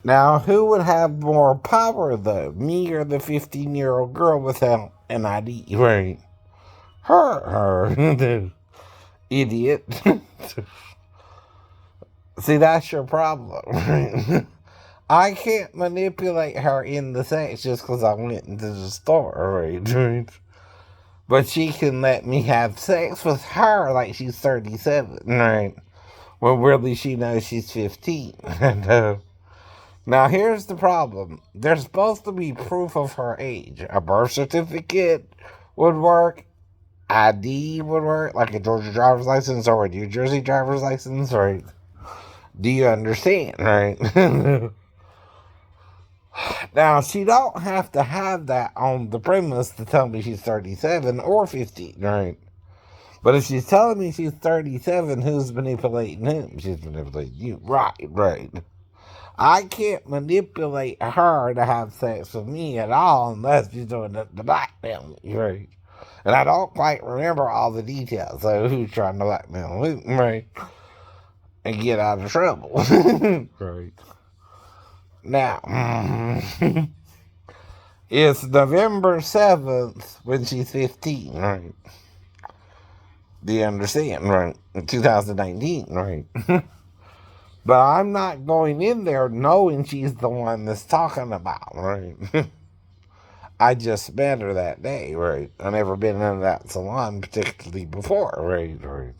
Now, who would have more power, though? Me or the 15-year-old girl without an ID? Right. Her. Idiot. See, that's your problem. Right? I can't manipulate her in the sex just because I went into the store, right? But she can let me have sex with her like she's 37, right? When really she knows she's 15. Now, here's the problem. There's supposed to be proof of her age. A birth certificate would work. ID would work, like a Georgia driver's license or a New Jersey driver's license, right? Do you understand, right? Now, she don't have to have that on the premise to tell me she's 37 or 15, right? But if she's telling me she's 37, who's manipulating him? She's manipulating you. Right. I can't manipulate her to have sex with me at all unless she's doing it to blackmail me, right? And I don't quite remember all the details of who's trying to blackmail me, right? And get out of trouble. Right. Now, it's November 7th when she's 15, right? Do you understand, right? In 2019, right? But I'm not going in there knowing she's the one that's talking about, right? I just met her that day, right? I've never been in that salon particularly before, right?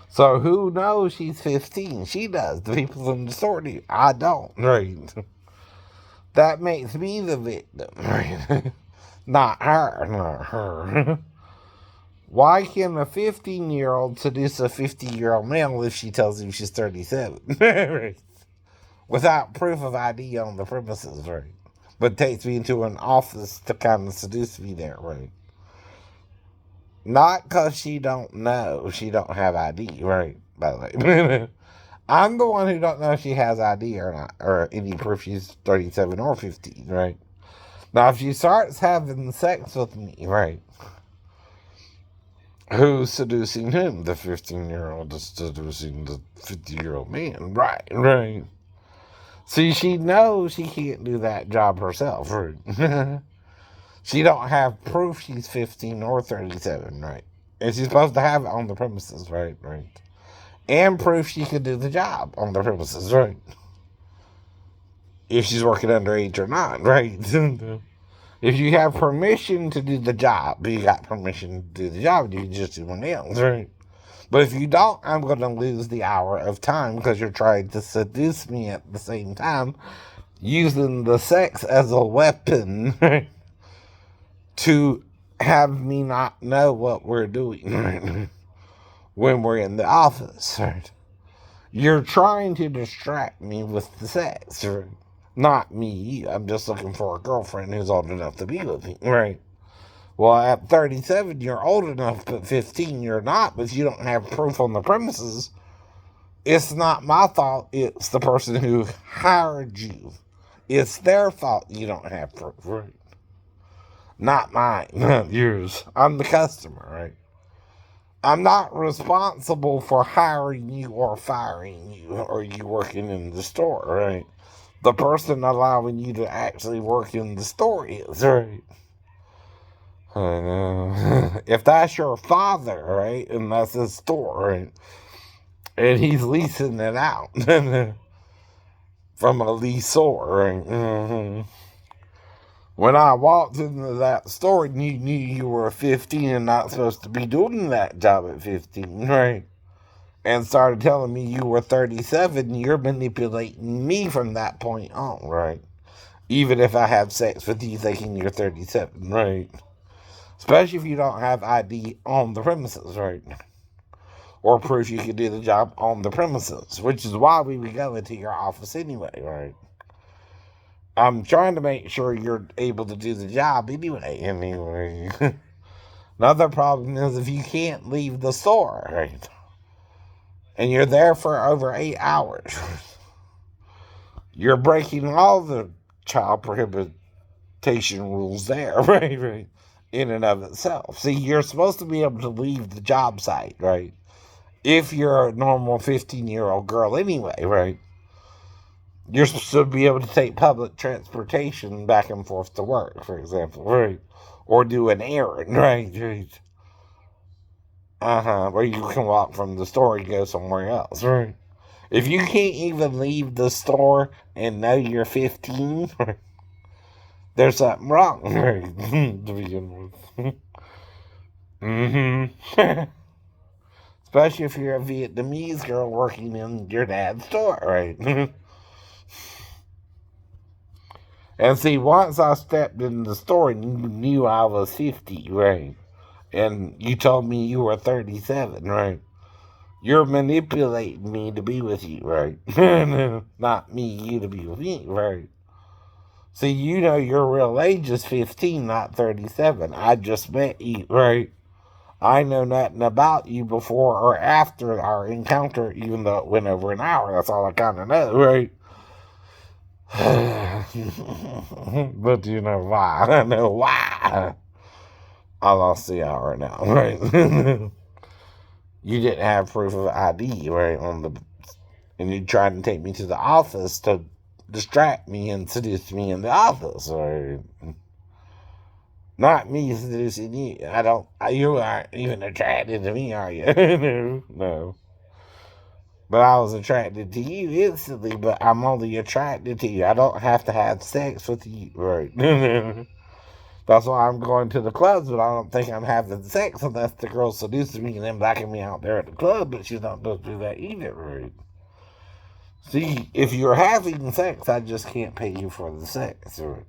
So who knows she's 15? She does. The people in the store do. I don't, right? That makes me the victim, right? Not her. Why can a 15-year-old seduce a 50-year-old male if she tells him she's 37? Right? Without proof of ID on the premises, right? But takes me into an office to kind of seduce me there, right? Not because she don't know she don't have ID, right? By the way. I'm the one who don't know if she has ID or not, or any proof she's 37 or 15, right? Now, if she starts having sex with me, right? Who's seducing him? The 15-year-old is seducing the 50-year-old man, right? See, she knows she can't do that job herself, right? She don't have proof she's 15 or 37, right? And she's supposed to have it on the premises, right? And proof she could do the job on the premises, right? If she's working underage or not, right? If you have permission to do the job, you got permission to do the job, you can just do something else, right? But if you don't, I'm going to lose the hour of time because you're trying to seduce me at the same time, using the sex as a weapon to have me not know what we're doing when we're in the office. Right? You're trying to distract me with the sex. Right? Not me. I'm just looking for a girlfriend who's old enough to be with me. Right? Well, at 37, you're old enough, but 15, you're not. But you don't have proof on the premises. It's not my fault. It's the person who hired you. It's their fault you don't have proof. Right? Not mine. Yours. I'm the customer, right? I'm not responsible for hiring you or firing you or you working in the store, right? The person allowing you to actually work in the store is, right? I know. If that's your father, right, and that's his store, right, and he's leasing it out from a leaseor, right? Mm-hmm. When I walked into that store and you knew you were 15 and not supposed to be doing that job at 15, right? And started telling me you were 37, you're manipulating me from that point on, right? Even if I have sex with you thinking you're 37, right? Especially if you don't have ID on the premises, right? Or proof you can do the job on the premises, which is why we would go into your office anyway, right? I'm trying to make sure you're able to do the job anyway. Another problem is if you can't leave the store, right? And you're there for over 8 hours, you're breaking all the child prohibition rules there, right? In and of itself. See, you're supposed to be able to leave the job site, right? If you're a normal 15-year-old girl anyway, right? You're supposed to be able to take public transportation back and forth to work, for example, right? Or do an errand, right? Where you can walk from the store and go somewhere else, right? If you can't even leave the store and know you're 15, there's something wrong, right? To begin with. Especially if you're a Vietnamese girl working in your dad's store, right? And see, once I stepped in the store and you knew I was 50, right? And you told me you were 37, right? You're manipulating me to be with you, right? Not me, you to be with me, right? See, you know your real age is 15, not 37. I just met you, right? I know nothing about you before or after our encounter, even though it went over an hour. That's all I kind of know, right? But you know why? I know why. I lost the hour now, right? You didn't have proof of ID, right? And you tried to take me to the office to distract me and seduce me in the office, right? Not me seducing you. You aren't even attracted to me, are you? No. But I was attracted to you instantly, but I'm only attracted to you. I don't have to have sex with you, right? That's why I'm going to the clubs, but I don't think I'm having sex unless the girl seduces me and then blacking me out there at the club, but she's not supposed to do that either, right? See, if you're having sex, I just can't pay you for the sex, right?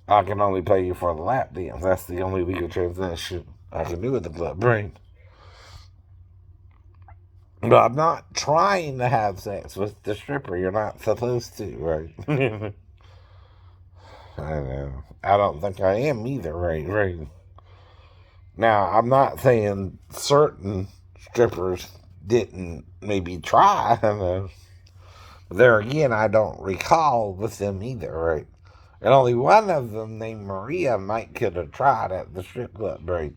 I can only pay you for the lap dance. That's the only legal transaction I can do with the club, right? But I'm not trying to have sex with the stripper. You're not supposed to, right? I know. I don't think I am either, right? Now, I'm not saying certain strippers didn't maybe try. There again, I don't recall with them either, right? And only one of them, named Maria, might could have tried at the strip club, right?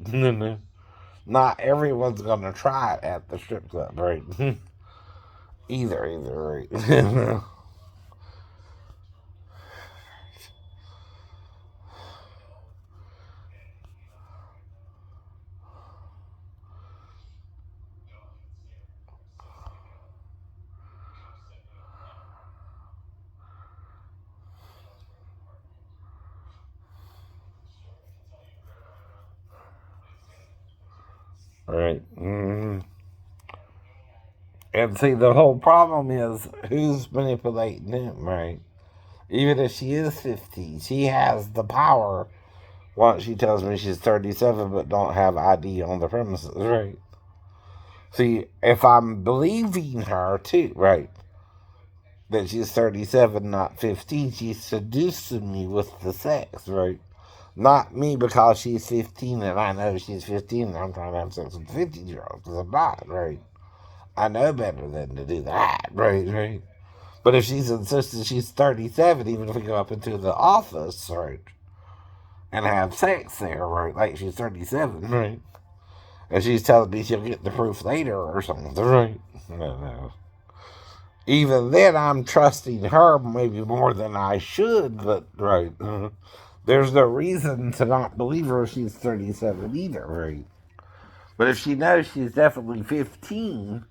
Not everyone's gonna try it at the strip club, right? either, right? Right. And see, the whole problem is who's manipulating him, right? Even if she is 50, she has the power once she tells me she's 37 but don't have ID on the premises, right? See, if I'm believing her too, right, that she's 37, not 15, she's seducing me with the sex, right? Not me because she's 15 and I know she's 15 and I'm trying to have sex with 15-year-olds because I'm not, right? I know better than to do that, right? But if she's insisting she's 37, even if we go up into the office, right, and have sex there, right, like she's 37, right, and she's telling me she'll get the proof later or something, right? No. Even then, I'm trusting her maybe more than I should, but, right, there's no reason to not believe her if she's 37 either, right? But if she knows she's definitely 15,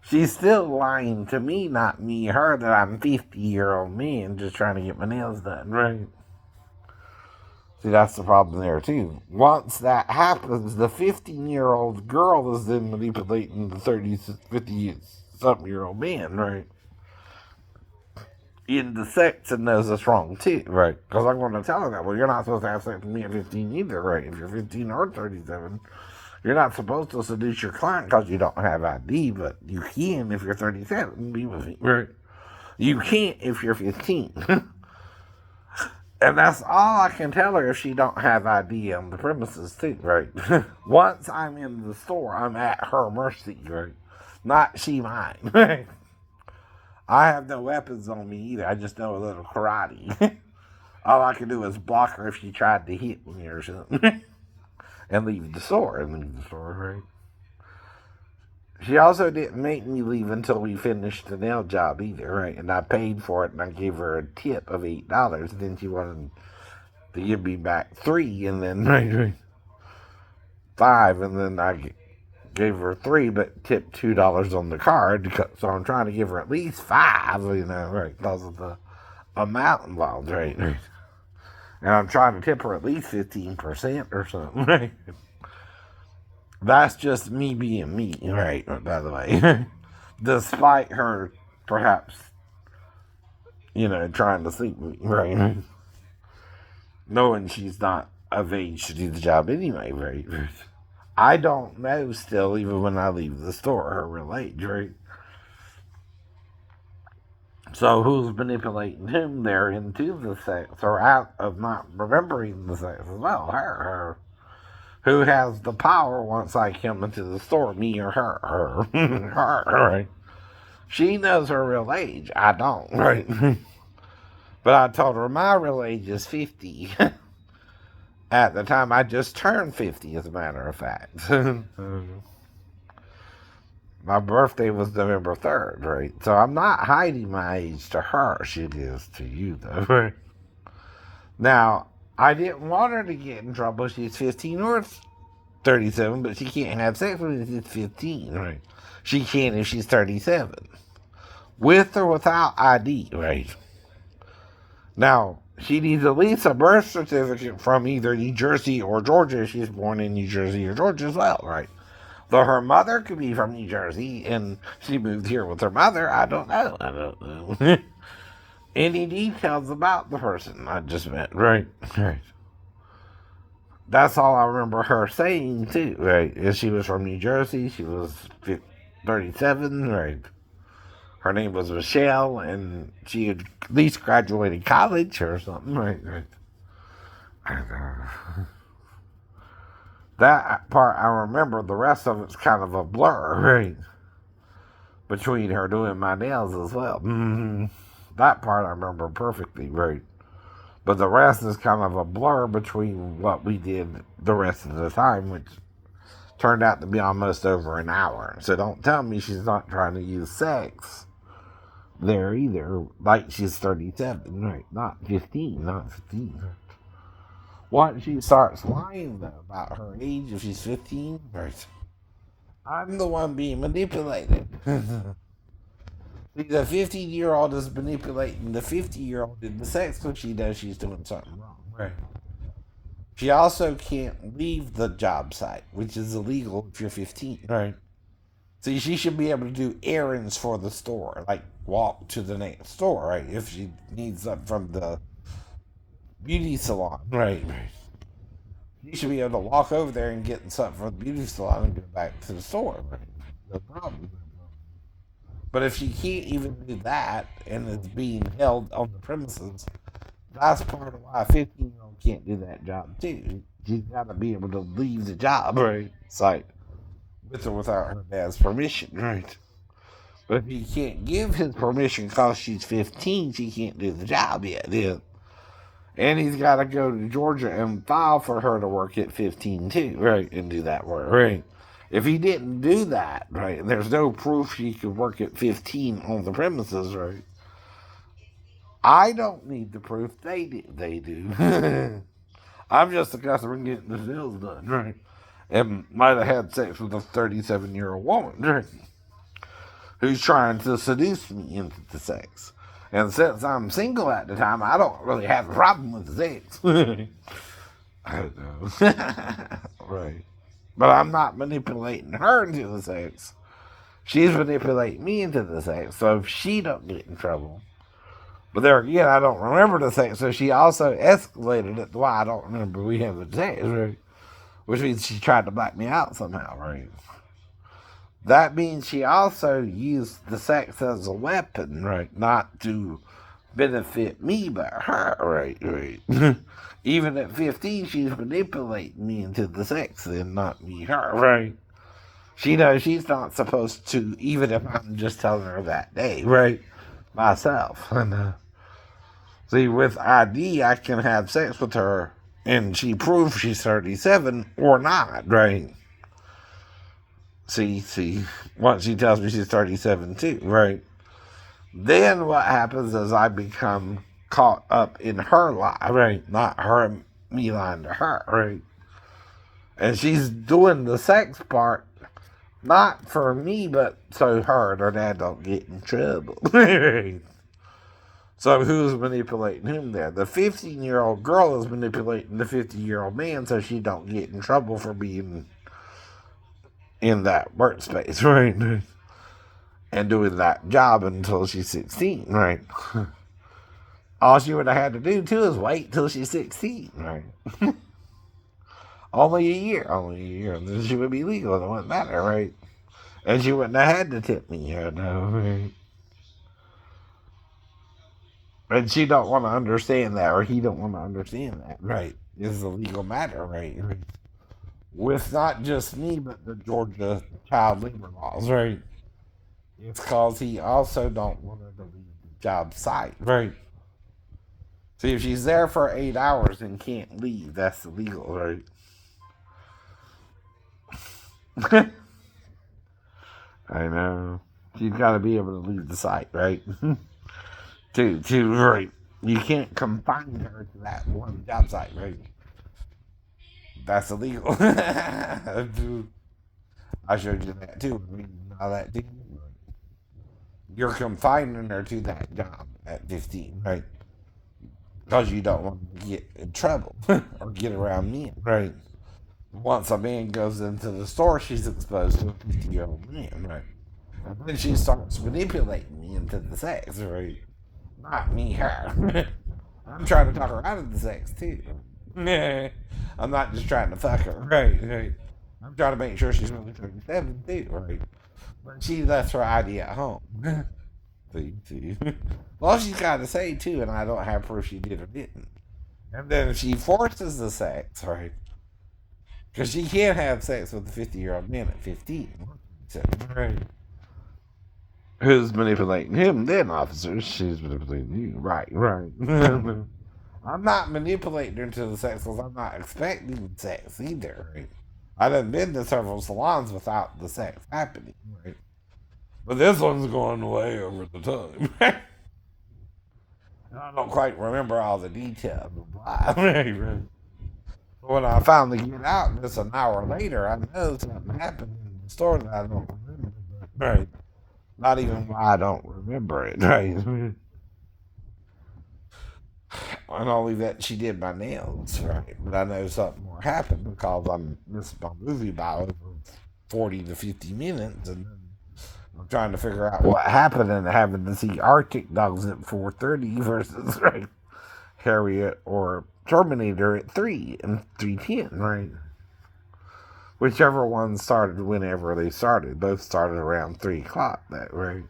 she's still lying to me, not me, her, that I'm a 50-year-old man just trying to get my nails done, right? See, that's the problem there, too. Once that happens, the 15-year-old girl is then manipulating the 50-something-year-old man, right? Into sex and knows it's wrong, too, right? Because I'm going to tell her that, well, you're not supposed to have sex with me at 15 either, right? If you're 15 or 37, you're not supposed to seduce your client because you don't have ID, but you can if you're 37 and be with me, right? You can't if you're 15. And that's all I can tell her if she don't have ID on the premises too, right? Once I'm in the store, I'm at her mercy, right? Not she mine, right? I have no weapons on me either. I just know a little karate. All I can do is block her if she tried to hit me or something. And leave the store, right? She also didn't make me leave until we finished the nail job either, right? And I paid for it, and I gave her a tip of $8. Then she wanted to give me back three, and then right, five, and then I gave her three, but tipped $2 on the card. So I'm trying to give her at least five, right, because of the amount involved, right? And I'm trying to tip her at least 15% or something, right? That's just me being me, right? By the way, despite her perhaps, trying to sleep with me, right? Knowing she's not of age to do the job anyway, right? I don't know still, even when I leave the store, her real age, right? So who's manipulating him there into the sex, or out of not remembering the sex as well? Her. Who has the power once I come into the store, me or her? Her, right? She knows her real age. I don't, right? But I told her my real age is 50. At the time, I just turned 50, as a matter of fact. My birthday was November 3rd, right? So I'm not hiding my age to her. She is to you, though. Now, I didn't want her to get in trouble. She's 15 or 37, but she can't have sex when she's 15, right? She can if she's 37. With or without ID, right? Now, she needs at least a birth certificate from either New Jersey or Georgia. She's born in New Jersey or Georgia as well, right? Though her mother could be from New Jersey and she moved here with her mother, I don't know. Any details about the person I just met, right? Right. That's all I remember her saying, too, right? Is she was from New Jersey. She was 37, right? Her name was Michelle, and she had at least graduated college or something, right? That part I remember. The rest of it's kind of a blur, right? Between her doing my nails as well. That part I remember perfectly, right? But the rest is kind of a blur between what we did the rest of the time, which turned out to be almost over an hour. So don't tell me she's not trying to use sex there either. Like she's 37, right? Not 15, not 15. Once she starts lying, though, about her age, if she's 15, right? I'm the one being manipulated. See, the 15-year-old is manipulating the 50-year-old in the sex when she knows she's doing something wrong. Right. She also can't leave the job site, which is illegal if you're 15. Right. See, she should be able to do errands for the store, like walk to the next store, right? If she needs something from the beauty salon. Right. She should be able to walk over there and get something from the beauty salon and go back to the store. Right. No problem. But if she can't even do that and is being held on the premises, that's part of why a 15-year-old can't do that job too. She's got to be able to leave the job, right? Site with or without her dad's permission, right? But if he can't give his permission because she's 15, she can't do the job yet. Then. And he's got to go to Georgia and file for her to work at 15 too, right? And do that work, right? If he didn't do that, right, and there's no proof she could work at 15 on the premises, right? I don't need the proof. They do. I'm just a customer getting the nails done, right? And might have had sex with a 37-year-old woman, right? Who's trying to seduce me into the sex. And since I'm single at the time, I don't really have a problem with the sex. I don't know. Right. But I'm not manipulating her into the sex. She's manipulating me into the sex. So if she don't get in trouble. But there again, I don't remember the sex. So she also escalated it to why I don't remember we have the sex, right? Which means she tried to black me out somehow, right? That means she also used the sex as a weapon, right? Not to benefit me, but her, right. Even at 15, she's manipulating me into the sex and not me, her, right? She knows she's not supposed to, even if I'm just telling her that day, right? Myself. And see, with ID, I can have sex with her and she proves she's 37 or not, right? See, once she tells me she's 37 too, right? Then what happens is I become caught up in her lie, right? Not her, me lying to her, right? And she's doing the sex part, not for me, but so her and her dad don't get in trouble. So who's manipulating whom there? The 15-year-old girl is manipulating the 50-year-old man so she don't get in trouble for being in that workspace, right? And doing that job until she's 16, right? All she would have had to do, too, is wait till she's 16, right? Only a year, and then she would be legal, and it wouldn't matter, right? And she wouldn't have had to tip me, right? And she don't want to understand that, or he don't want to understand that, right? It's a legal matter, right? With not just me, but the Georgia child labor laws, right? It's cause he also don't want her to leave the job site, right? See, if she's there for 8 hours and can't leave, that's illegal, right? I know. She's got to be able to leave the site, right? Right. You can't confine her to that one job site, right? That's illegal. I showed you that too. All that too. You're confining her to that job at 15, right? Because you don't want to get in trouble or get around men, right? Once a man goes into the store, she's exposed to a 50-year-old man, right? And then she starts manipulating me into the sex, right? Not me, her. I'm trying to talk her out of the sex, too. I'm not just trying to fuck her, right? I'm trying to make sure she's really 37, too, right? But she left her ID at home. See. Well, she's got to say, too, and I don't have proof she did or didn't. And then she forces the sex, right? Because she can't have sex with a 50-year-old man at 15. Right. Who's manipulating him then, officers? She's manipulating you. Right. I'm not manipulating her into the sex because I'm not expecting sex either, right? I done been to several salons without the sex happening, right? But this one's going way over the time. I don't quite remember all the details. Right. When I finally get out, just an hour later, I know something happened in the store that I don't remember. Right. Not even why I don't remember it, right? And only that she did my nails, right? But I know something more happened because I'm missing my movie by over 40 to 50 minutes, and I'm trying to figure out what happened and having to see Arctic Dogs at 4:30 versus, right, Harriet or Terminator at 3 and 3:10, right? Whichever one started whenever they started. Both started around 3 o'clock, that right?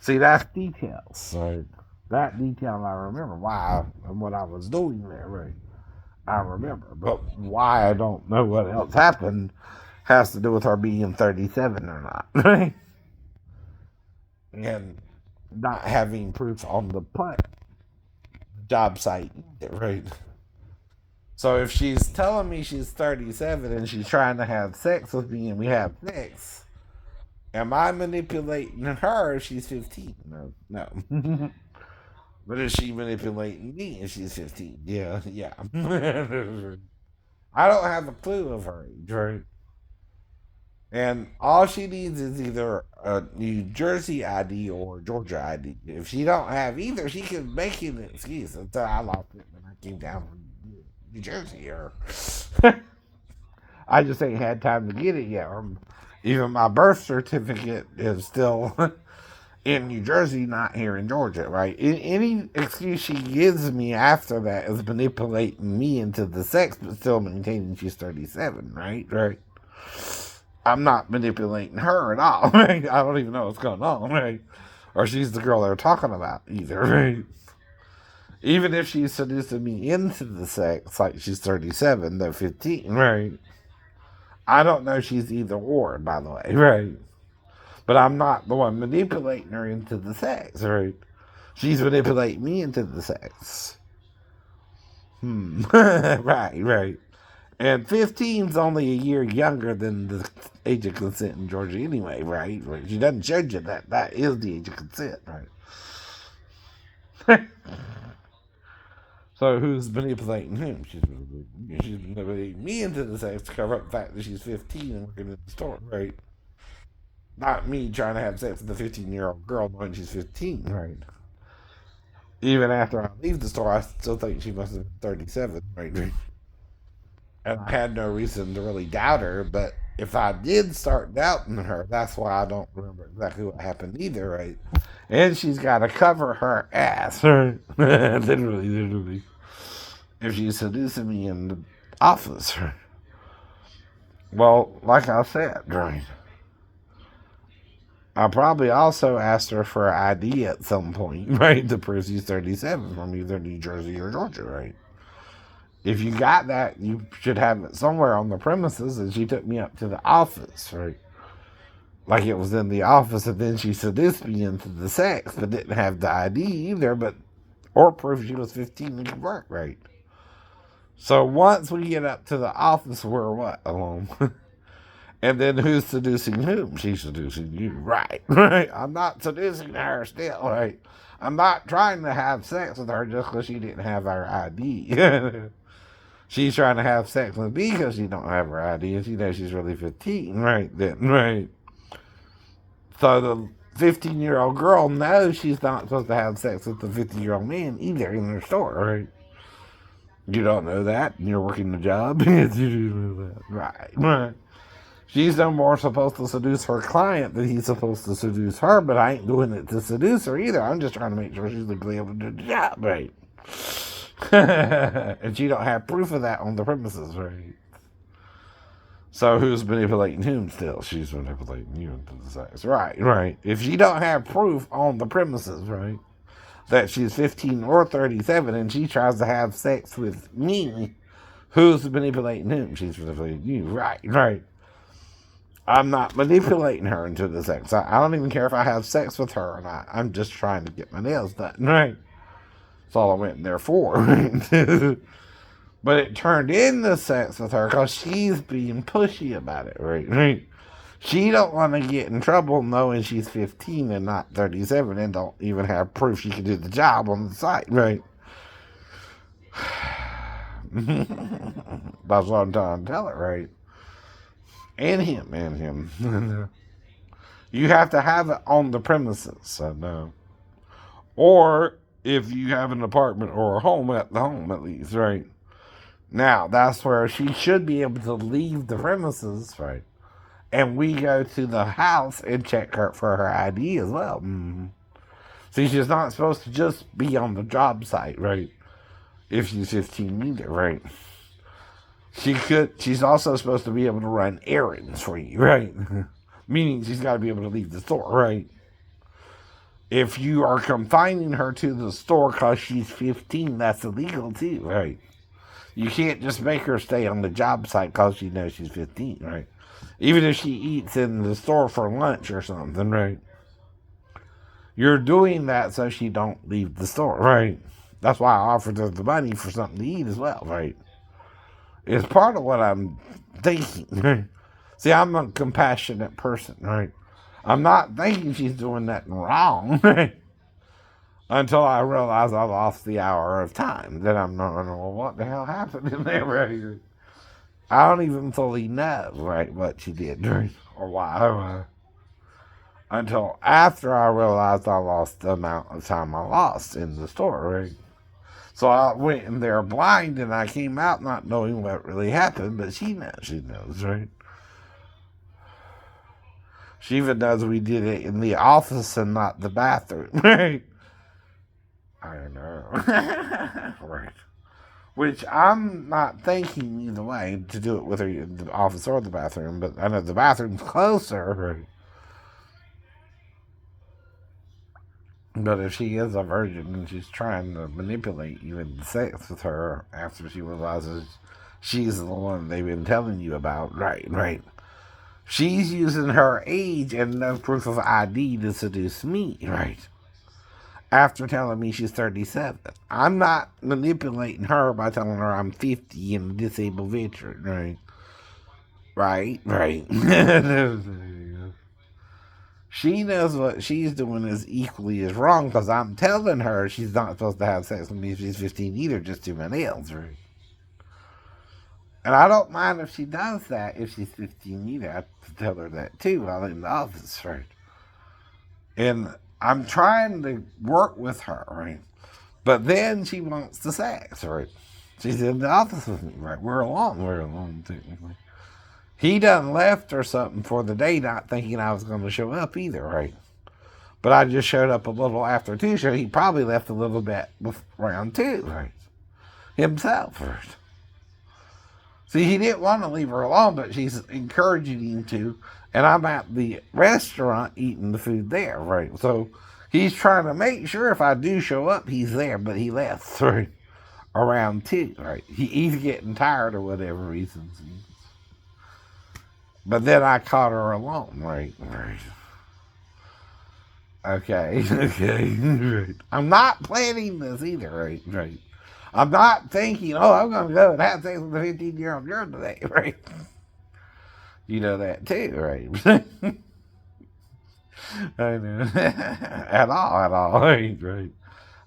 See, that's details, right? That detail I remember. Why and what I was doing there, right? I remember. But why I don't know what else happened has to do with her being 37 or not, right? And not having proof on the job site, right? So if she's telling me she's 37 and she's trying to have sex with me and we have sex, am I manipulating her if she's 15? No. But is she manipulating me if she's 15? Yeah. I don't have a clue of her age, right? And all she needs is either a New Jersey ID or a Georgia ID. If she don't have either, she can make an excuse until I lost it when I came down from New Jersey. Or I just ain't had time to get it yet. Or even my birth certificate is still in New Jersey, not here in Georgia, right? Any excuse she gives me after that is manipulating me into the sex, but still maintaining she's 37, right? I'm not manipulating her at all, right? I don't even know what's going on, right? Or she's the girl they're talking about either, right? Even if she's seducing me into the sex, like she's 37, they're 15, right? I don't know she's either or, by the way, right? But I'm not the one manipulating her into the sex, right? She's manipulating me into the sex. Right. And 15's only a year younger than the age of consent in Georgia anyway, right? She doesn't judge you that. That is the age of consent, right? So who's manipulating whom? She's manipulating me into the sex to cover up the fact that she's 15 and working in the store, right? Not me trying to have sex with a 15-year-old girl knowing she's 15, right? Even after I leave the store, I still think she must have been 37, right? And I had no reason to really doubt her, but if I did start doubting her, that's why I don't remember exactly what happened either, right? And she's got to cover her ass, right? Literally. If she's seducing me in the office, right? Well, like I said, right? I probably also asked her for an ID at some point, right? To prove she's 37 from either New Jersey or Georgia, right? If you got that, you should have it somewhere on the premises. And she took me up to the office, right? Like it was in the office, and then she seduced me into the sex, but didn't have the ID either, but or proof she was 15 and could work, right? So once we get up to the office, we're what? Alone. And then who's seducing whom? She's seducing you, right? Right? I'm not seducing her still, right? I'm not trying to have sex with her just because she didn't have her ID. She's trying to have sex with me because she don't have her ID and she knows she's really 15, right? Then, right? So the 15-year-old girl knows she's not supposed to have sex with the 50-year-old man either in her store, right? You don't know that, and you're working the job. You do know that, right? She's no more supposed to seduce her client than he's supposed to seduce her, but I ain't doing it to seduce her either. I'm just trying to make sure she's legally able to do the job, right? And she don't have proof of that on the premises, right? So who's manipulating whom still? She's manipulating you into the sex. Right. If she don't have proof on the premises, right, that she's 15 or 37 and she tries to have sex with me, who's manipulating whom? She's manipulating you. Right. I'm not manipulating her into the sex. I don't even care if I have sex with her or not. I'm just trying to get my nails done, right? That's all I went in there for. Right? But it turned into sex with her because she's being pushy about it, right? She don't want to get in trouble knowing she's 15 and not 37 and don't even have proof she can do the job on the site, right? That's what I'm trying to tell her, right? And him. You have to have it on the premises, so no. Or if you have an apartment or a home, at the home at least, right? Now, that's where she should be able to leave the premises, right? And we go to the house and check her for her ID as well. See, she's not supposed to just be on the job site, right? If she's 15 either, right? She's also supposed to be able to run errands for you, right? Meaning she's got to be able to leave the store, right? If you are confining her to the store because she's 15, that's illegal too, right? You can't just make her stay on the job site because she knows she's 15, right? Even if she eats in the store for lunch or something, right? You're doing that so she don't leave the store, right? That's why I offered her the money for something to eat as well, right? It's part of what I'm thinking, right? See, I'm a compassionate person, right? I'm not thinking she's doing nothing wrong, right? Until I realize I lost the hour of time. Then I'm not, well, what the hell happened in there, right? I don't even fully know, right, what she did, right? Or why. Until after I realized I lost the amount of time I lost in the store, right? So I went in there blind and I came out not knowing what really happened, but she knows, right? She even knows we did it in the office and not the bathroom, right? I don't know. Right. Which I'm not thinking either way to do it with her in the office or the bathroom, but I know the bathroom's closer, right? But if she is a virgin and she's trying to manipulate you into sex with her after she realizes she's the one they've been telling you about, right. She's using her age and no proof of ID to seduce me, right? after telling me she's 37. I'm not manipulating her by telling her I'm 50 and a disabled veteran, right? Right. She knows what she's doing is equally as wrong because I'm telling her she's not supposed to have sex with me if she's 15 either, just do my nails, right? And I don't mind if she does that if she's 15 either. I tell her that too while in the office, right? And I'm trying to work with her, right? But then she wants the sex, right? She's in the office with me, right? We're alone technically. He done left or something for the day, not thinking I was going to show up either, right? But I just showed up a little after 2, so he probably left a little bit around 2, right? Himself, right? See, he didn't want to leave her alone, but she's encouraging him to, and I'm at the restaurant eating the food there, right? So he's trying to make sure if I do show up, he's there, but he left, right? Around 2, right? He's getting tired or whatever reasons. But then I caught her alone, right? Okay. Right. I'm not planning this either, right? I'm not thinking, I'm going to go and have sex with a 15-year-old girl today, right? You know that too, right? I know. At all, right?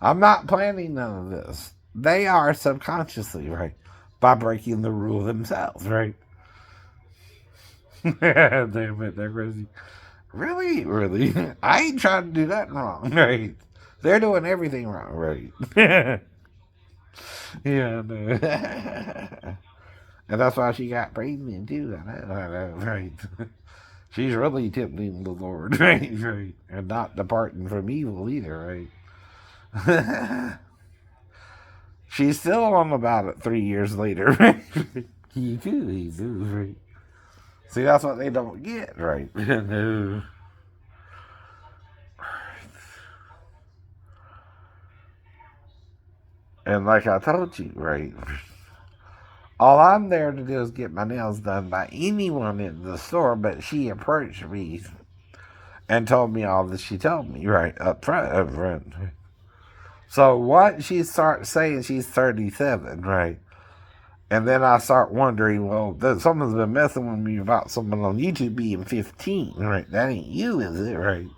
I'm not planning none of this. They are subconsciously, right? By breaking the rule themselves, right? Damn it, they're crazy. Really? I ain't trying to do that wrong, right? They're doing everything wrong, right? Yeah, no. And that's why she got pregnant too. I know, right? She's really tempting the Lord, right? And not departing from evil either, right? She's still on about it 3 years later, right? He too, right? See, that's what they don't get, right? No. And like I told you, right? All I'm there to do is get my nails done by anyone in the store, but she approached me and told me all that she told me, right, up front. So once she starts saying she's 37, right, and then I start wondering, well, someone's been messing with me about someone on YouTube being 15, right? That ain't you, is it, right?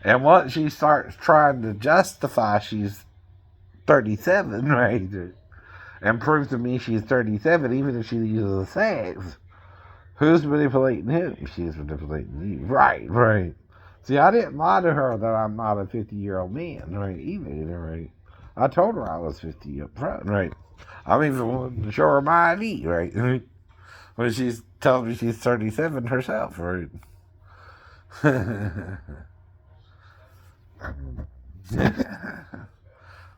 And once she starts trying to justify she's 37, right, and prove to me she's 37, even if she uses sex, who's manipulating him? She's manipulating you. Right. See, I didn't lie to her that I'm not a 50-year-old man, right, either, right? I told her I was 50 up front, right? I'm even willing to show her my ID, right? When she's telling me she's 37 herself, right?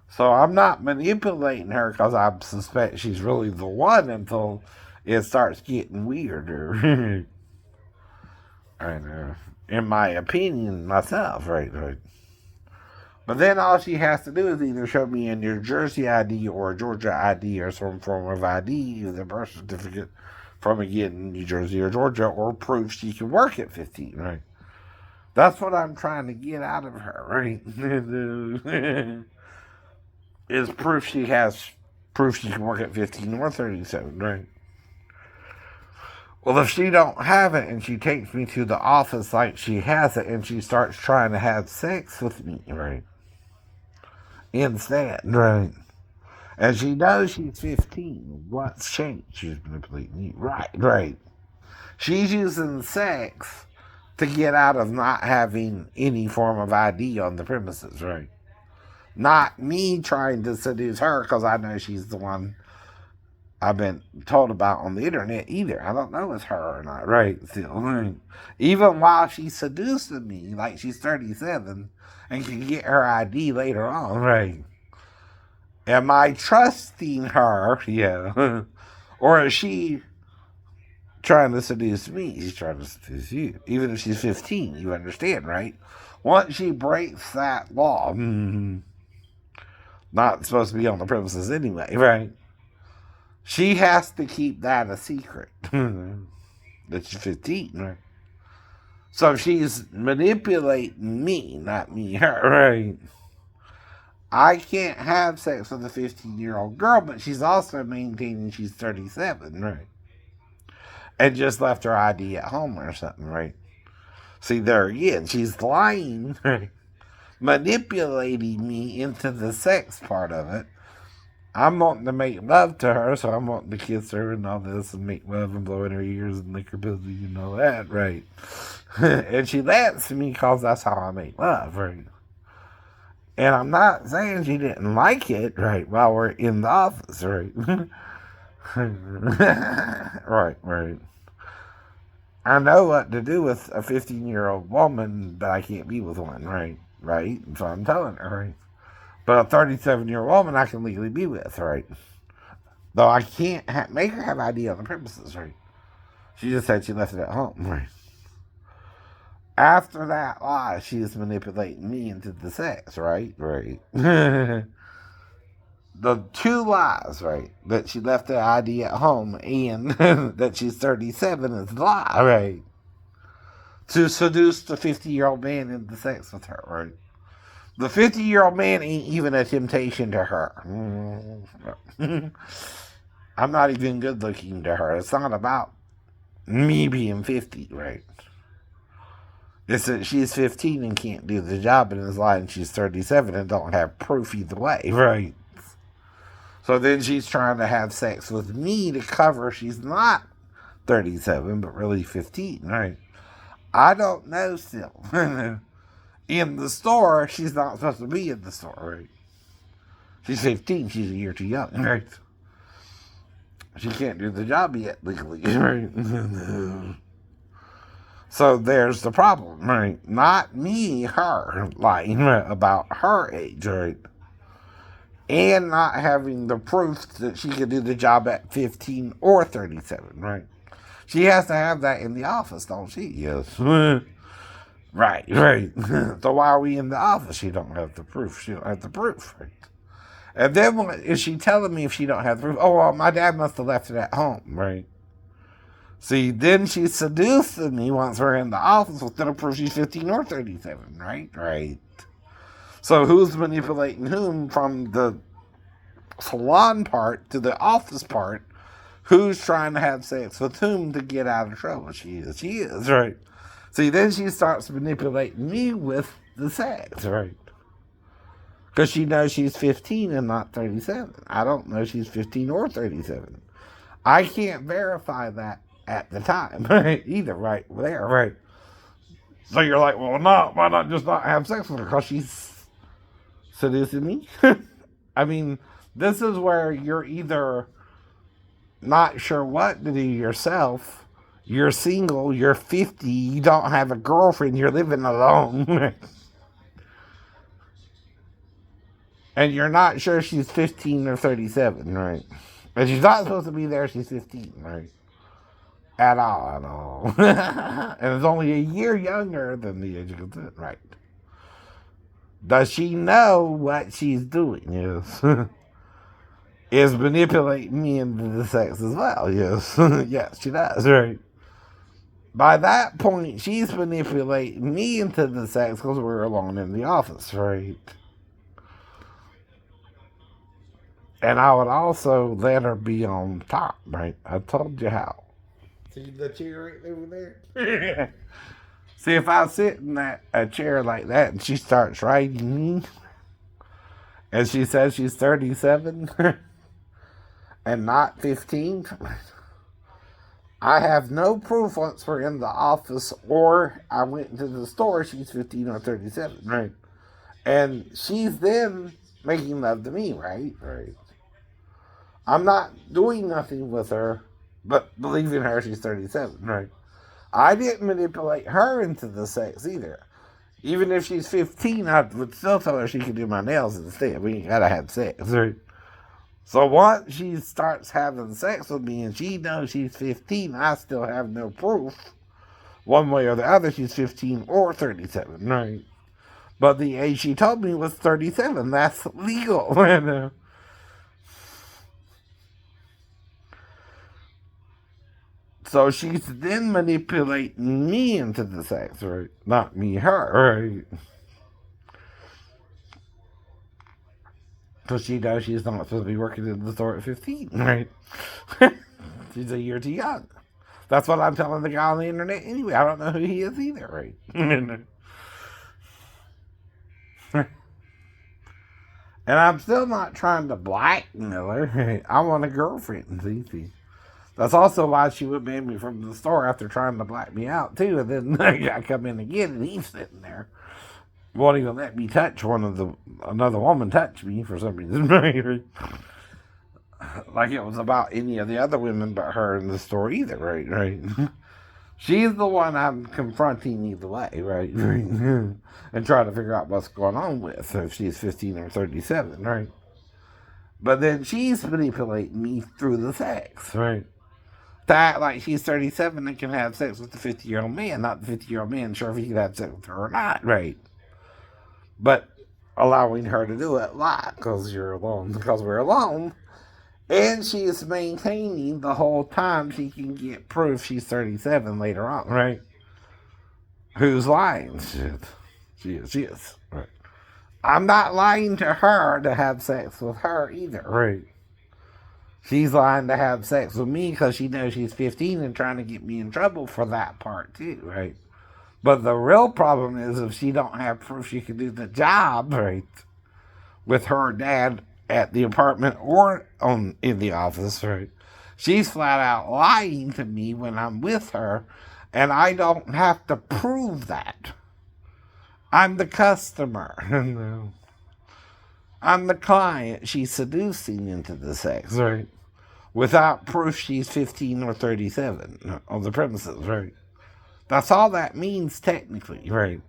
So I'm not manipulating her because I suspect she's really the one until it starts getting weirder. I know. In my opinion, myself, right. But then all she has to do is either show me a New Jersey ID or a Georgia ID or some form of ID, the birth certificate from again New Jersey or Georgia, or proof she can work at 15, right? That's what I'm trying to get out of her, right? Is proof she can work at 15 or 37, right? Well, if she don't have it and she takes me to the office like she has it and she starts trying to have sex with me, right? Instead, right? And she knows she's 15. What's changed? She's manipulating you. Right. She's using sex to get out of not having any form of ID on the premises, right? Not me trying to seduce her because I know she's the one I've been told about on the internet either. I don't know if it's her or not, right? Still, even while she's seducing me, like she's 37 and can get her ID later on, right? Am I trusting her? Yeah. Or is she trying to seduce me? She's trying to seduce you. Even if she's 15, you understand, right? Once she breaks that law, not supposed to be on the premises anyway, right? She has to keep that a secret. That she's 15, right? So she's manipulating me, not me her, right? I can't have sex with a 15-year-old girl, but she's also maintaining she's 37, right? And just left her ID at home or something, right? See, there again, she's lying, right? Manipulating me into the sex part of it. I'm wanting to make love to her, so I'm wanting to kiss her and all this and make love and blow in her ears and lick her pussy and all that, right? And she lets me because that's how I make love, right? And I'm not saying she didn't like it, right, while we're in the office, right? Right. I know what to do with a 15-year-old woman, but I can't be with one, right? Right? So I'm telling her, right? But a 37-year-old woman I can legally be with, right? Though I can't make her have ID on the premises, right? She just said she left it at home, right? After that lie, she is manipulating me into the sex, right? Right. The two lies, right? That she left the ID at home and that she's 37 is the lie, right? To seduce the 50-year-old man into sex with her, right? The 50-year-old man ain't even a temptation to her. I'm not even good looking to her. It's not about me being 50, right? It's that she's 15 and can't do the job and is lying she's 37 and don't have proof either way, right? So then she's trying to have sex with me to cover she's not 37, but really 15, right? I don't know still. In the store, she's not supposed to be in the store, right? She's 15, she's a year too young, right? She can't do the job yet legally, right? So there's the problem, right? Not me, her lying about her age, right? And not having the proof that she could do the job at 15 or 37, right? She has to have that in the office, don't she? Yes. Right. So why are we in the office? She don't have the proof. She don't have the proof, right? And then is she telling me if she don't have the proof? Oh, well, my dad must have left it at home, right? See, then she's seducing me once we're in the office with no proof she's 15 or 37, right? Right. So who's manipulating whom from the salon part to the office part? Who's trying to have sex with whom to get out of trouble? She is, right? See, then she starts manipulating me with the sex, right? Because she knows she's 15 and not 37. I don't know she's 15 or 37. I can't verify that at the time, right? Either, right? There, right? So you're like, well, no, why not just not have sex with her? Because she's seducing me? I mean, this is where you're either not sure what to do yourself, you're single, you're 50, you don't have a girlfriend, you're living alone. And you're not sure she's 15 or 37, right? And she's not supposed to be there, she's 15, right? At all. And it's only a year younger than the age of consent, right? Does she know what she's doing? Yes. Is manipulating me into the sex as well? Yes. Yes, she does, right? By that point, she's manipulating me into the sex because we're alone in the office, right? And I would also let her be on top, right? I told you how. See the chair right over there? See, if I sit in a chair like that and she starts writing me, and she says she's 37 and not 15, I have no proof once we're in the office or I went into the store she's 15 or 37, right? And she's then making love to me, right? Right. I'm not doing nothing with her but believing her she's 37, right? I didn't manipulate her into the sex either. Even if she's 15, I would still tell her she can do my nails instead. We ain't gotta have sex, right? So once she starts having sex with me and she knows she's 15, I still have no proof. One way or the other, she's 15 or 37, right? But the age she told me was 37. That's legal. So she's then manipulating me into the sex, right? Not me, her, right? Because she knows she's not supposed to be working in the store at 15, right? She's a year too young. That's what I'm telling the guy on the internet anyway. I don't know who he is either, right? And I'm still not trying to blackmail her. I want a girlfriend, see? That's also why she would ban me from the store after trying to black me out, too. And then I come in again and he's sitting there. Won't even let me touch another woman touch me for some reason. Like it was about any of the other women but her in the store either, right? She's the one I'm confronting either way, right? And trying to figure out what's going on with, if she's 15 or 37, right? But then she's manipulating me through the sex, right? To act like she's 37 and can have sex with the 50-year-old man, not the 50-year-old man sure if he can have sex with her or not, right? But allowing her to do it, why? Because we're alone. And she is maintaining the whole time she can get proof she's 37 later on, right? Who's lying? She is. Right. I'm not lying to her to have sex with her either, right? She's lying to have sex with me because she knows she's 15 and trying to get me in trouble for that part too, right? But the real problem is if she don't have proof she can do the job, right, with her dad at the apartment or in the office, right? She's flat out lying to me when I'm with her, and I don't have to prove that. I'm the customer. No. I'm the client she's seducing into the sex, right? Without proof she's 15 or 37 on the premises, right? That's all that means technically, right?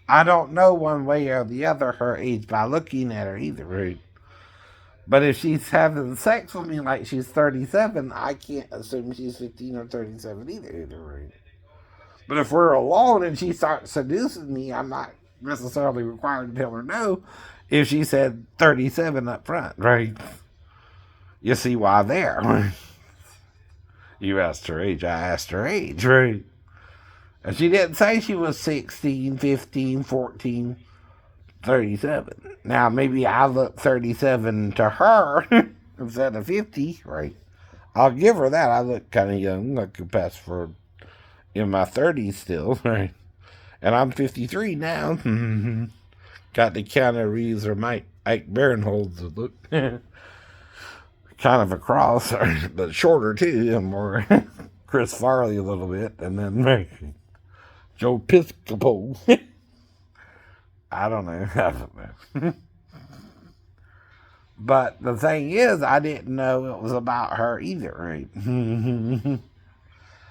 I don't know one way or the other her age by looking at her either, right? But if she's having sex with me like she's 37, I can't assume she's 15 or 37 either, right? But if we're alone and she starts seducing me, I'm not necessarily required to tell her no if she said 37 up front, right? You see why there. You asked her age, I asked her age, right? And she didn't say she was 16, 15, 14, 37. Now, maybe I look 37 to her instead of 50, right? I'll give her that. I look kind of young. I could pass for in my 30s still, right? And I'm 53 now. Got the Keanu Reeves or Ike Barinholtz look. Kind of a cross, but shorter too, and more Chris Farley a little bit, and then Joe Piscopo. I don't know. But the thing is, I didn't know it was about her either, right?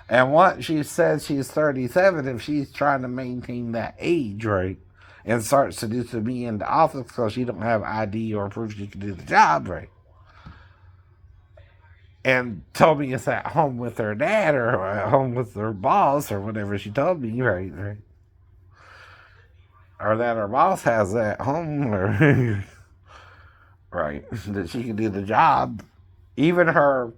And once she says she's 37, if she's trying to maintain that age, right, and starts seducing me into office because she don't have ID or proof she can do the job, right, and told me it's at home with her dad or at home with her boss or whatever she told me, right, or that her boss has at home, or right, that she can do the job. Even her,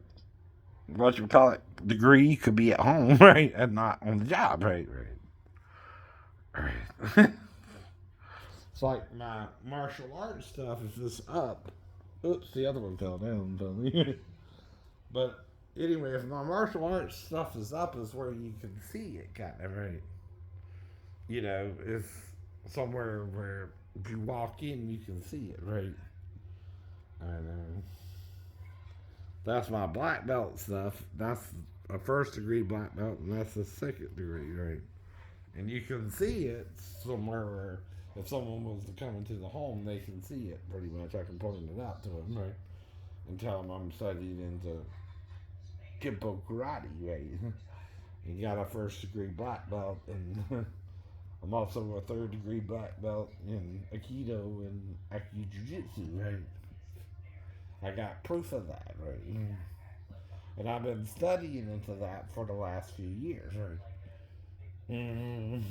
what you call it, degree could be at home, right, and not on the job, right. It's like my martial arts stuff is just up. Oops, the other one fell down. But anyway, if my martial arts stuff is up, is where you can see it, kind of, right? It's somewhere where if you walk in, you can see it, right? And that's my black belt stuff. That's a first degree black belt, and that's a second degree, right? And you can see it somewhere where if someone was to come into the home, they can see it pretty much. I can point it out to them, right? And tell them I'm studying into Kempo karate, right? And got a first degree black belt, and I'm also a third degree black belt in Aikido and Aikido Jiu Jitsu, right? I got proof of that, right? And I've been studying into that for the last few years, right? Right?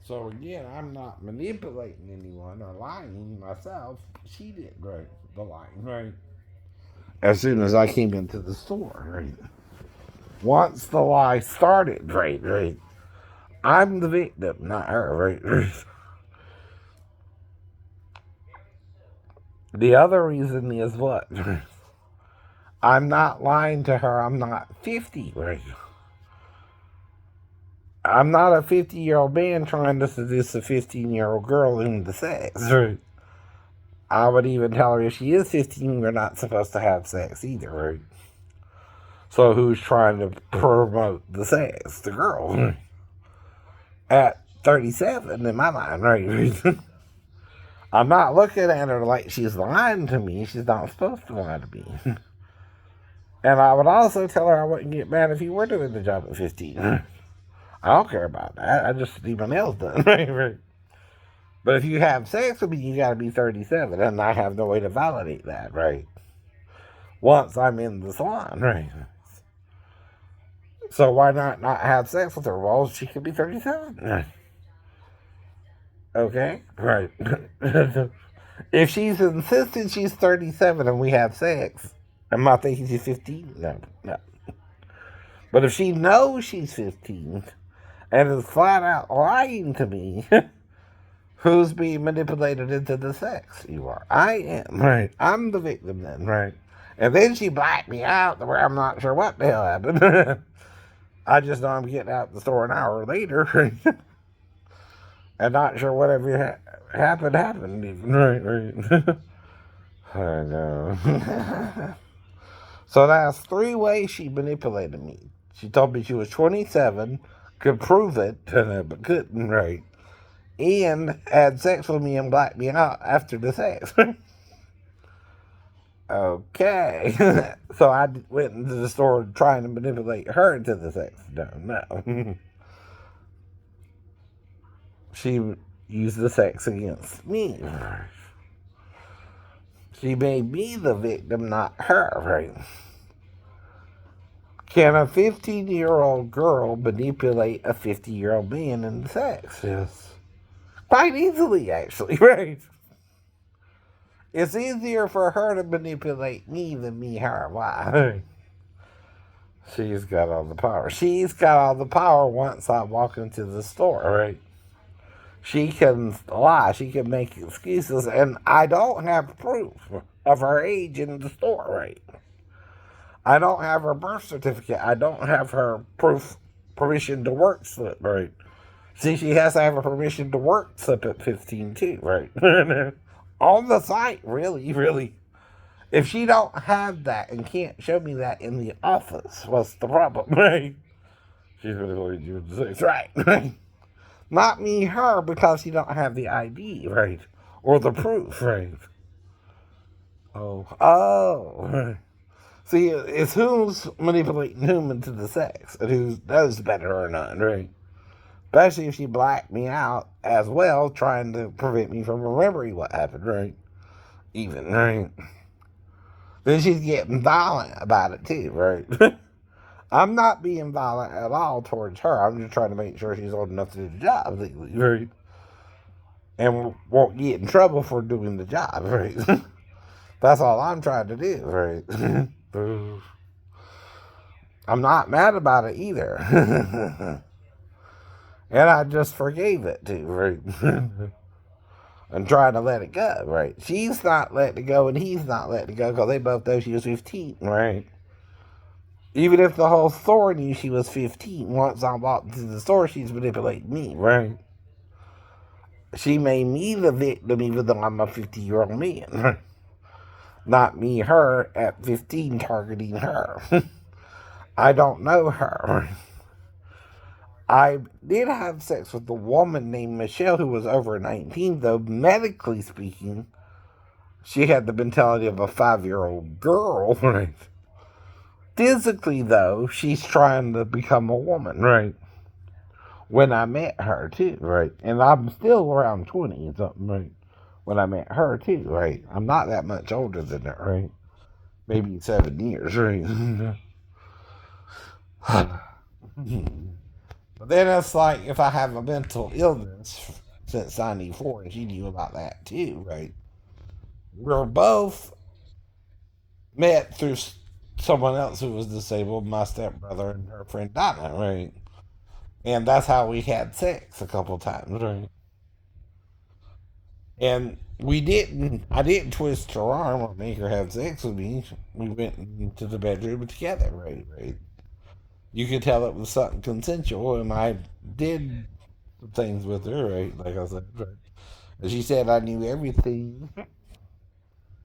So again, I'm not manipulating anyone or lying myself. She did, right? The lying, right? as soon as I came into the store, right? Once the lie started, right? I'm the victim, not her, right? The other reason is what? I'm not lying to her. I'm not 50, right? I'm not a 50-year-old man trying to seduce a 15-year-old girl into sex, right? I would even tell her if she is 15, we're not supposed to have sex either, right? So who's trying to promote the sex? The girl. At 37, in my mind, right? I'm not looking at her like she's lying to me. She's not supposed to lie to me. And I would also tell her I wouldn't get mad if you were doing the job at 15. I don't care about that. I just need my nails done, right? But if you have sex with me, you got to be 37, and I have no way to validate that, right? Once I'm in the salon, right? So why not have sex with her? Well, she could be 37. Okay, right. If she's insistent she's 37 and we have sex, am I thinking she's 15? No. But if she knows she's 15 and is flat out lying to me, who's being manipulated into the sex? You are. I am. Right. I'm the victim then, right? And then she blacked me out to where I'm not sure what the hell happened. I just know I'm getting out the store an hour later. And not sure whatever happened even. Right. I know. So that's 3 ways she manipulated me. She told me she was 27, could prove it, but couldn't, right? And had sex with me and blacked me out after the sex. Okay. So I went into the store trying to manipulate her into the sex. No. She used the sex against me. She made me the victim, not her, right? Can a 15-year-old girl manipulate a 50-year-old man in sex? Yes. Quite easily, actually, right? It's easier for her to manipulate me than me her. Why? She's got all the power. She's got all the power once I walk into the store, right? She can lie. She can make excuses, and I don't have proof of her age in the store, right? I don't have her birth certificate. I don't have her permission to work slip, right? See, she has to have a permission to work slip at 15 too, right? On the site, really. If she don't have that and can't show me that in the office, what's the problem, right? She's really going to do the 6, right? Not me, her, because she don't have the ID, right? Or the proof, right? Oh. See, it's who's manipulating whom into the sex, and who knows better or not, right? Especially if she blacked me out as well, trying to prevent me from remembering what happened, right? Even, right? Then she's getting violent about it too, right? I'm not being violent at all towards her. I'm just trying to make sure she's old enough to do the job legally, right? And won't get in trouble for doing the job, right? That's all I'm trying to do, right? I'm not mad about it either. And I just forgave it too, right? And trying to let it go, right? She's not letting it go and he's not letting it go because they both know she was 15, right? Even if the whole store knew she was 15, once I walked into the store, she's manipulating me, right? She made me the victim even though I'm a 50-year-old man. Not me, her, at 15 targeting her. I don't know her. I did have sex with a woman named Michelle who was over 19, though medically speaking, she had the mentality of a 5-year-old girl, right? Physically, though, she's trying to become a woman, right? When I met her, too, right? And I'm still around 20 or something, right? When I met her, too, right? I'm not that much older than her, right? Maybe 7 years, right? But then it's like if I have a mental illness since 94, and she knew about that too, right? We're both met through someone else who was disabled, my stepbrother and her friend Donna, right? And that's how we had sex a couple times, right? And I didn't twist her arm or make her have sex with me. We went into the bedroom together, right? Right. You could tell it was something consensual, and I did some things with her, right? Like I said, right? And she said I knew everything,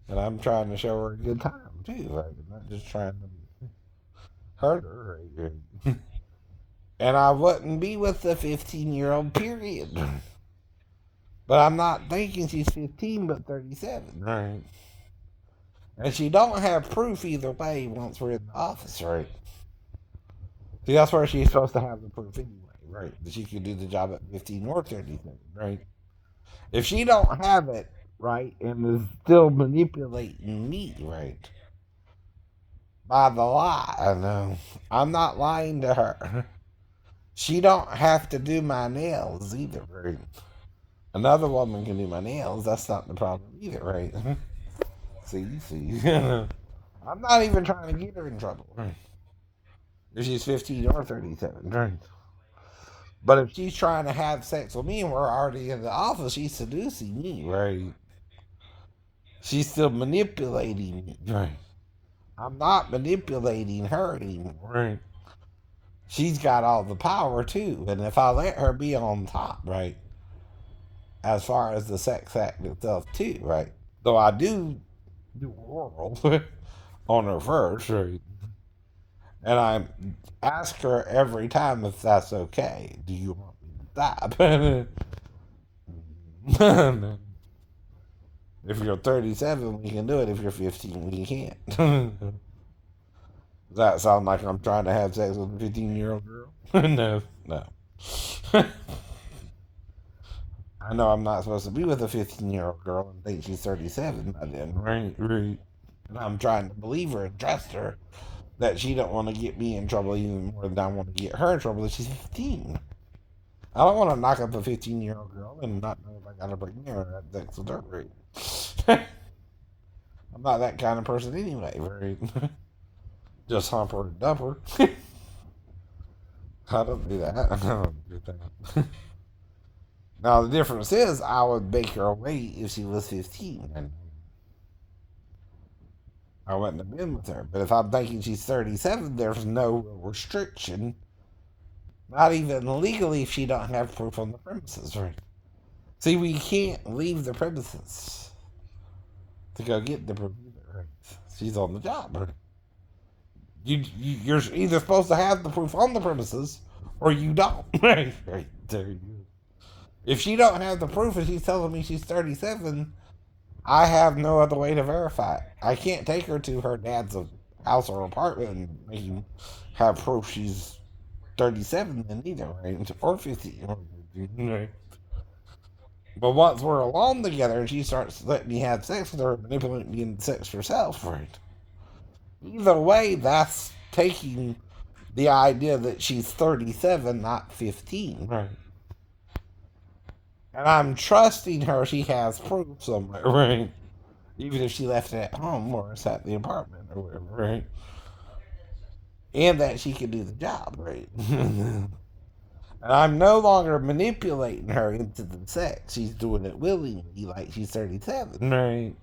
and I'm trying to show her a good time too, right? I'm not just trying to hurt her, right? Right. And I wouldn't be with the 15-year-old, period. But I'm not thinking she's 15, but 37, right? And she don't have proof either way once we're in the office, right? See, that's where she's supposed to have the proof anyway, right? That she could do the job at 15 or 37, right? If she don't have it, right, and is still manipulating me, right, by the lie, I know. I'm not lying to her. She don't have to do my nails either, right? Another woman can do my nails. That's not the problem either, right? See. I'm not even trying to get her in trouble, right? If she's 15 or 37, right? But if she's trying to have sex with me and we're already in the office, she's seducing me, right? She's still manipulating me, right? I'm not manipulating her anymore, right? She's got all the power too, and if I let her be on top, right? As far as the sex act itself too, right? Though I do oral on her first, right? And I ask her every time if that's okay. Do you want me to stop? If you're 37, we can do it. If you're 15, we can't. Does that sound like I'm trying to have sex with a 15-year-old girl? No. I know I'm not supposed to be with a 15-year-old girl and think she's 37 by then, right? Right. And I'm trying to believe her and trust her that she don't want to get me in trouble even more than I want to get her in trouble if she's 15. I don't want to knock up a 15-year-old girl and not know if I got to bring her or have sex with her, right? I'm not that kind of person anyway, right? Just hump her and dump her. I don't do that. I don't do that. Now, the difference is I would make her wait if she was 15. And I wouldn't have been with her. But if I'm thinking she's 37, there's no restriction. Not even legally if she don't have proof on the premises, right? See, we can't leave the premises to go get the proof either, right? She's on the job, right? You're either supposed to have the proof on the premises or you don't. Right, right. There you go. If she don't have the proof and she's telling me she's 37, I have no other way to verify it. I can't take her to her dad's house or apartment and make him have proof she's 37 then either, right? Or 50. Right. But once we're alone together and she starts letting me have sex with her, manipulating me into sex herself, right? Either way, that's taking the idea that she's 37, not 15. Right. And I'm trusting her she has proof somewhere, right? Even if she left it at home or it's at the apartment or whatever, right? And that she can do the job, right? And I'm no longer manipulating her into the sex. She's doing it willingly, like she's 37, right?